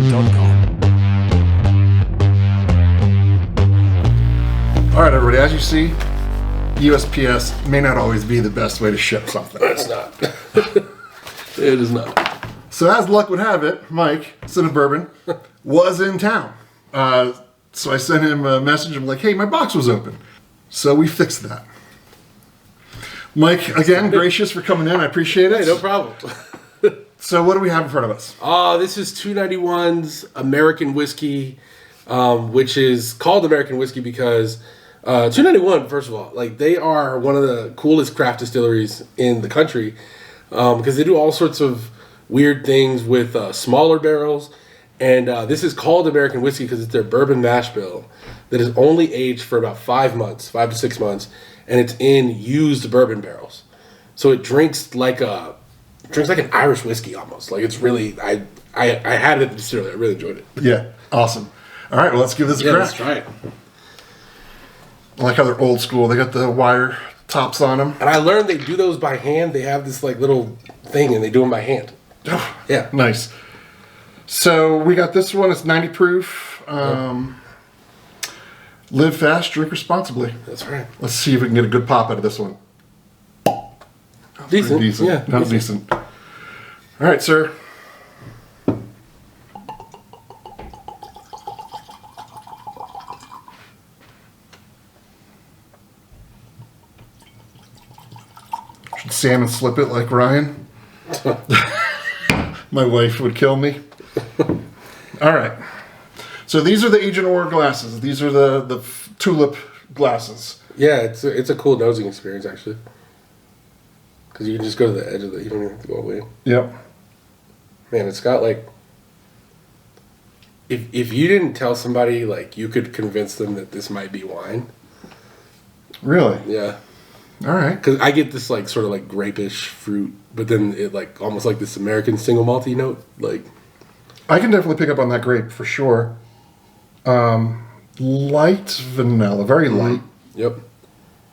Part2.com. All right, everybody, as you see, USPS may not always be the best way to ship something. It's not. It is not. So as luck would have it, Mike, son of Bourbon, was in town. So I sent him a message. I'm like, hey, my box was open. So we fixed that. Mike, again, gracious for coming in. I appreciate it. Hey, no problem. So what do we have in front of us? This is 291's American whiskey, which is called American whiskey because 291, first of all, like they are one of the coolest craft distilleries in the country because they do all sorts of weird things with smaller barrels. And this is called American whiskey because it's their bourbon mash bill that is only aged for about 5 to 6 months, and it's in used bourbon barrels. So it drinks like an Irish whiskey almost. Like it's really, I had it at the distillery. I really enjoyed it. Yeah, awesome. All right, well, let's give this a crack. Let's try it. I like how they're old school. They got the wire tops on them. And I learned they do those by hand. They have this like little thing, and they do them by hand. Yeah, Nice. So we got this one. It's 90 proof. Live fast, drink responsibly. that's right. Let's see if we can get a good pop out of this one. Decent. Pretty decent. Yeah, That was decent. All right, sir. Should salmon slip it like Ryan? My wife would kill me. All right. So these are the Agent Orange glasses. These are the tulip glasses. Yeah, it's a cool nosing experience actually. Because you can just go to the edge of it. You don't even have to go all the way in. Yep. Man, it's got like. If you didn't tell somebody, like, you could convince them that this might be wine. Really? Yeah. All right. Because I get this, like, sort of, like, grapish fruit, but then it, like, almost like this American single malty note. Like. I can definitely pick up on that grape for sure. Light vanilla, very light. Yep.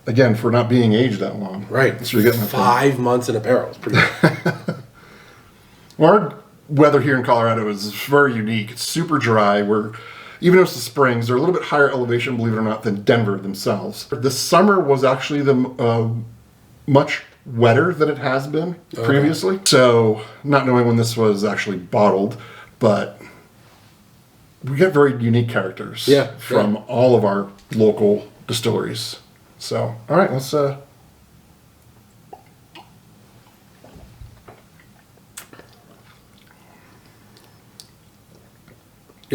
Again, for not being aged that long. Right. So you're getting that 5 months in a barrel. It's pretty good. Well, our weather here in Colorado is very unique. It's super dry. Even though it's the springs, they're a little bit higher elevation, believe it or not, than Denver themselves. This summer was actually much wetter than it has been previously. So, not knowing when this was actually bottled, but we get very unique characters from all of our local distilleries. So, all right, let's. Yeah,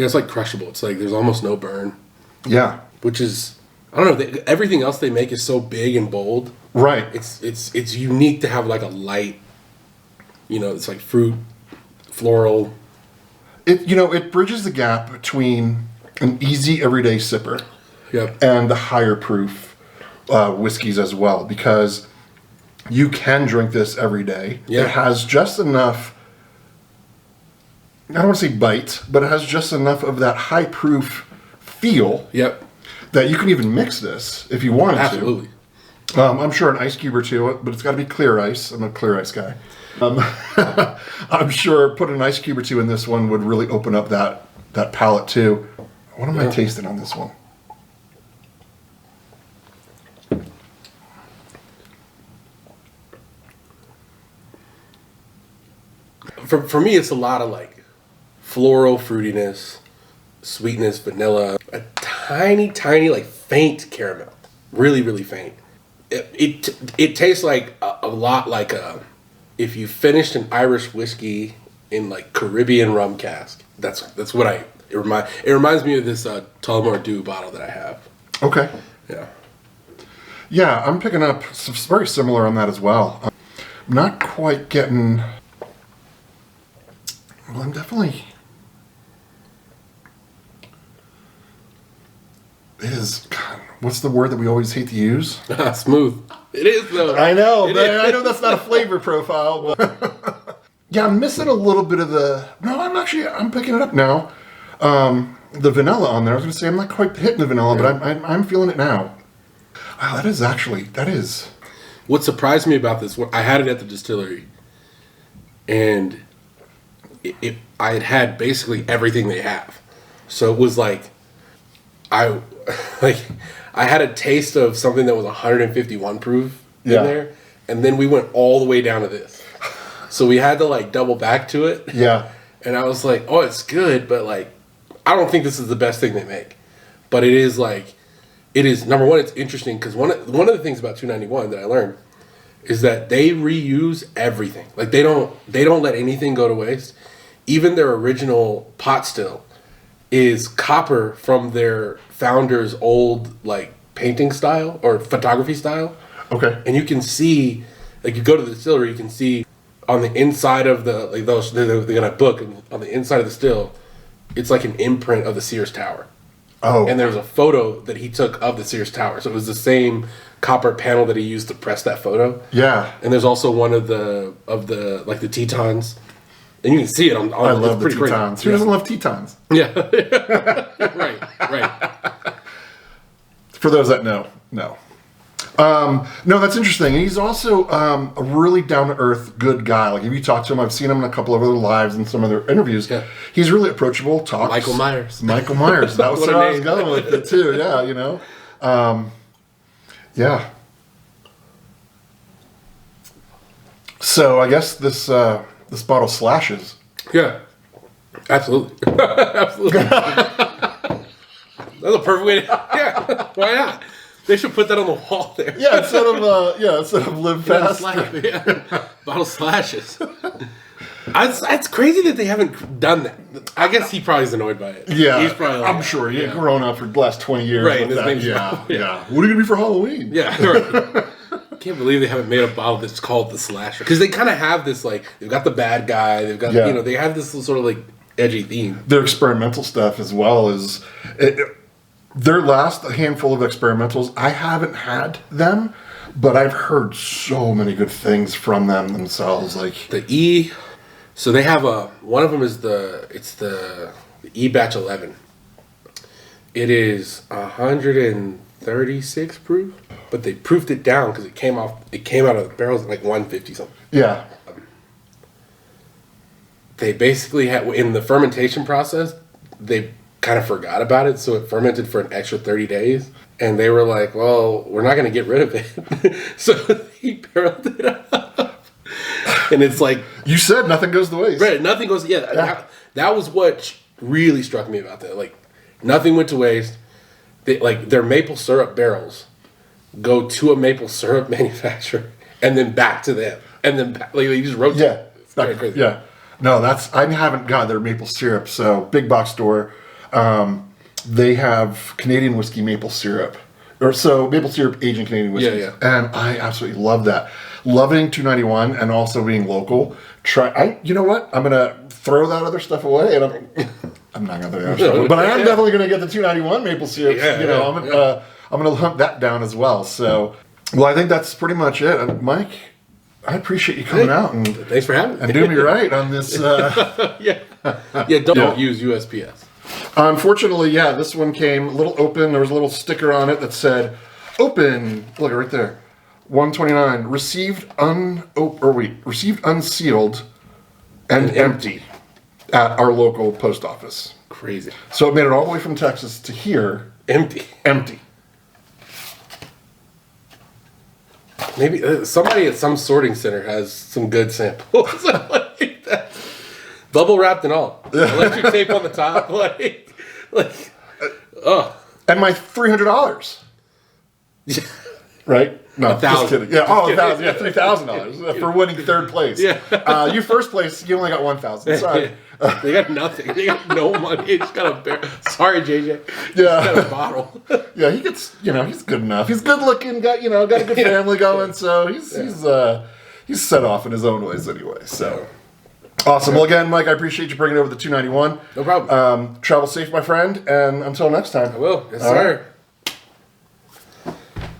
it's like crushable. It's like there's almost no burn. Yeah. Which is, I don't know. Everything else they make is so big and bold. Right. It's unique to have like a light. It's like fruit, floral. It bridges the gap between an easy everyday sipper and the higher proof whiskeys as well, because you can drink this every day. Yeah. It has just enough, I don't want to say bite, but it has just enough of that high proof feel that you can even mix this if you wanted Absolutely. to. I'm sure an ice cube or two, but it's got to be clear ice. I'm a clear ice guy. I'm sure putting an ice cube or two in this one would really open up that palate too. What am I tasting on this one? For me, it's a lot of like floral fruitiness, sweetness, vanilla, a tiny like faint caramel, really really faint. It tastes like a lot like if you finished an Irish whiskey in like Caribbean rum cask. That's what it reminds me of this Tullamore Dew bottle that I have. Okay. Yeah. Yeah, I'm picking up very similar on that as well. I'm not quite getting. Well, I'm definitely. God, what's the word that we always hate to use? Smooth. It is though. I know, but I know that's not a flavor profile. But yeah, I'm missing a little bit of the. No, I'm picking it up now. The vanilla on there. I was going to say I'm not quite hitting the vanilla, but I'm feeling it now. Wow, that is. What surprised me about this, I had it at the distillery, and I had basically everything they have. So it was like I had a taste of something that was 151 proof in there, and then we went all the way down to this. So we had to like double back to it. Yeah. And I was like, oh, it's good, but like I don't think this is the best thing they make. But it is number one, it's interesting because one of the things about 291 that I learned is that they reuse everything. Like they don't let anything go to waste. Even their original pot still is copper from their founder's old like painting style or photography style. Okay. And you can see, like, you go to the distillery, you can see on the inside of the like those they're gonna book, and on the inside of the still, it's like an imprint of the Sears Tower. Oh. And there's a photo that he took of the Sears Tower, so it was the same copper panel that he used to press that photo. Yeah. And there's also one of the like the Tetons. And you can see it on I love the pretty Tetons. crazy. Who doesn't love Tetons? Yeah. Right. For those that know, no. No, that's interesting. And he's also a really down-to-earth, good guy. Like, if you talk to him, I've seen him in a couple of other lives and some other interviews. Yeah. He's really approachable, talks. Michael Myers. That was what I was going with it, too. Yeah, you know. Yeah. So, I guess this bottle slashes. Yeah. Absolutely. Absolutely. That's a perfect way to... Yeah. Why not? They should put that on the wall there. Yeah, instead of live fast. Bottle slashes. It's crazy that they haven't done that. I guess he probably is annoyed by it. Yeah, he's probably like, I'm sure. He's grown up for the last 20 years. Right. With that. Yeah. What are you gonna be for Halloween? Yeah. Right. Can't believe they haven't made a bottle that's called the Slasher, because they kind of have this, like, they've got the bad guy, they've got they have this sort of like edgy theme. Their experimental stuff as well is their last handful of experimentals. I haven't had them, but I've heard so many good things from them themselves. Like the E, so they have one of them is the E batch 11. It is 136 proof, but they proofed it down because it came out of the barrels at like 150 something. Yeah. They basically had, in the fermentation process, they kind of forgot about it, so it fermented for an extra 30 days. And they were like, well, we're not going to get rid of it. So he barreled it up. And it's like... You said nothing goes to waste. Right, nothing goes... Yeah, that was what really struck me about that. Like, nothing went to waste. Their maple syrup barrels go to a maple syrup manufacturer and then back to them. And then they just rotate. Yeah. It's very crazy. Yeah. No, I haven't got their maple syrup. So, big box store... they have Canadian whiskey maple syrup, maple syrup aged in Canadian whiskey. Yeah. And I absolutely love that. Loving 291 and also being local. You know what? I'm gonna throw that other stuff away, and I'm not gonna throw that other stuff away, but I am definitely gonna get the 291 maple syrup. I'm gonna hunt that down as well. So, well, I think that's pretty much it. Mike, I appreciate you coming out and thanks for having me and doing me right on this. Don't use USPS. Unfortunately, this one came a little open. There was a little sticker on it that said, open. Look, right there. 129. Received unsealed and empty at our local post office. Crazy. So it made it all the way from Texas to here. Empty. Maybe somebody at some sorting center has some good samples. Like that. Bubble wrapped and all. Electric tape on the top. And my $300. Right? No, just kidding. Yeah, $1,000. Yeah, $3,000 for winning third place. Yeah. You first place, you only got $1,000. Sorry. They got nothing. They got no money. They just got a barrel. Sorry, JJ. Yeah. Just got a bottle. Yeah, he gets, he's good enough. He's good looking, got a good family going, so he's set off in his own ways anyway, so. Awesome. Well, again, Mike, I appreciate you bringing over the 291. No problem. Travel safe, my friend, and until next time. I will. Yes, sir. Right.